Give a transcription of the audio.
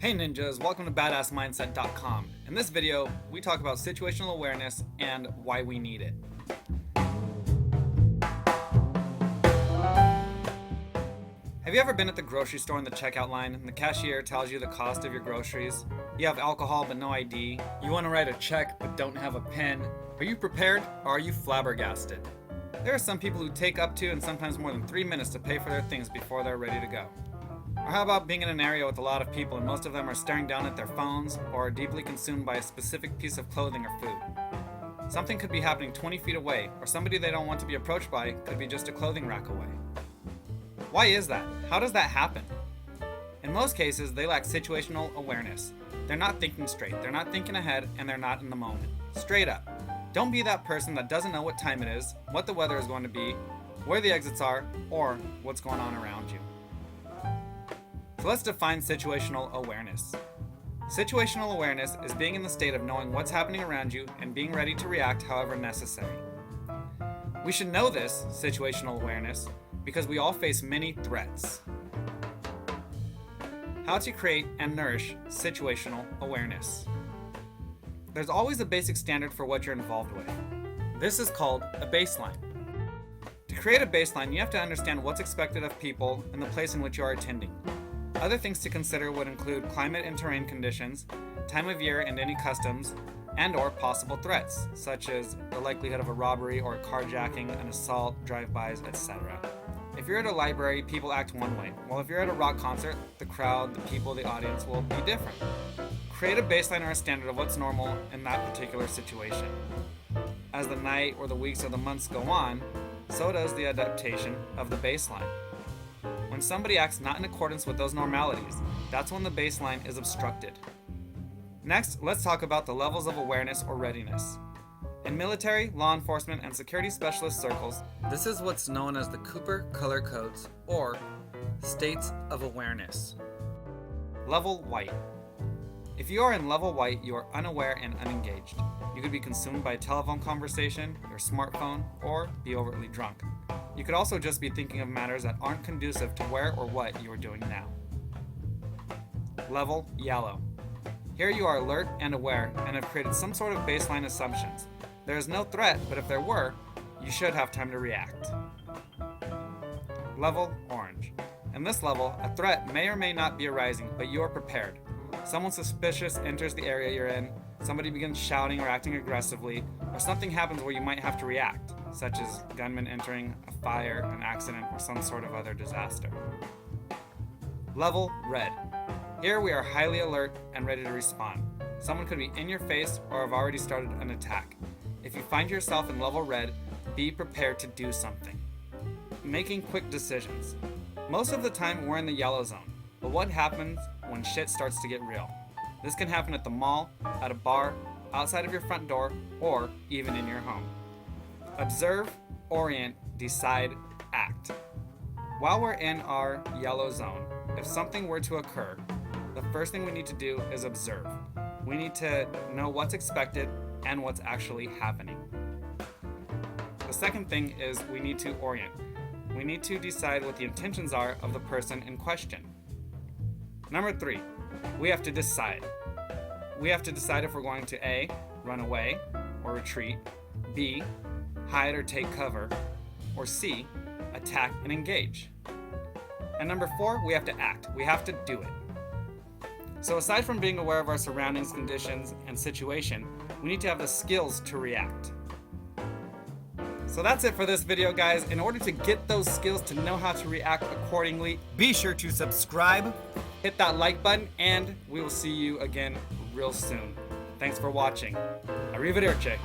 Hey ninjas, welcome to badassmindset.com. In this video, we talk about situational awareness and why we need it. Have you ever been at the grocery store in the checkout line and the cashier tells you the cost of your groceries? You have alcohol but no ID. You want to write a check but don't have a pen. Are you prepared or are you flabbergasted? There are some people who take up to and sometimes more than 3 minutes to pay for their things before they're ready to go. Or how about being in an area with a lot of people and most of them are staring down at their phones or are deeply consumed by a specific piece of clothing or food? Something could be happening 20 feet away, or somebody they don't want to be approached by could be just a clothing rack away. Why is that? How does that happen? In most cases, they lack situational awareness. They're not thinking straight, they're not thinking ahead, and they're not in the moment. Straight up. Don't be that person that doesn't know what time it is, what the weather is going to be, where the exits are, or what's going on around you. So let's define situational awareness. Situational awareness is being in the state of knowing what's happening around you and being ready to react however necessary. We should know this, situational awareness, because we all face many threats. How to create and nourish situational awareness. There's always a basic standard for what you're involved with. This is called a baseline. To create a baseline, you have to understand what's expected of people and the place in which you are attending. Other things to consider would include climate and terrain conditions, time of year and any customs, and/or possible threats, such as the likelihood of a robbery or a carjacking, an assault, drive-bys, etc. If you're at a library, people act one way, while if you're at a rock concert, the crowd, the people, the audience will be different. Create a baseline or a standard of what's normal in that particular situation. As the night or the weeks or the months go on, so does the adaptation of the baseline. When somebody acts not in accordance with those normalities, that's when the baseline is obstructed. Next, let's talk about the levels of awareness or readiness. In military, law enforcement, and security specialist circles, this is what's known as the Cooper Color Codes, or states of awareness. Level white. If you are in level white, you are unaware and unengaged. You could be consumed by a telephone conversation, your smartphone, or be overtly drunk. You could also just be thinking of matters that aren't conducive to where or what you are doing now. Level yellow. Here you are alert and aware and have created some sort of baseline assumptions. There is no threat, but if there were, you should have time to react. Level orange. In this level, a threat may or may not be arising, but you are prepared. Someone suspicious enters the area you're in, somebody begins shouting or acting aggressively, or something happens where you might have to react, such as gunmen entering, a fire, an accident, or some sort of other disaster. Level red. Here we are highly alert and ready to respond. Someone could be in your face or have already started an attack. If you find yourself in level red, be prepared to do something. Making quick decisions. Most of the time we're in the yellow zone, but what happens when shit starts to get real? This can happen at the mall, at a bar, outside of your front door, or even in your home. Observe, orient, decide, act. While we're in our yellow zone, if something were to occur, the first thing we need to do is observe. We need to know what's expected and what's actually happening. The second thing is we need to orient. We need to decide what the intentions are of the person in question. Number 3, we have to decide. We have to decide if we're going to A, run away or retreat, B, hide or take cover, or C, attack and engage. And number 4, we have to act. We have to do it. So aside from being aware of our surroundings, conditions, and situation, we need to have the skills to react. So that's it for this video, guys. In order to get those skills to know how to react accordingly, be sure to subscribe, hit that like button, and we will see you again real soon. Thanks for watching. Arrivederci.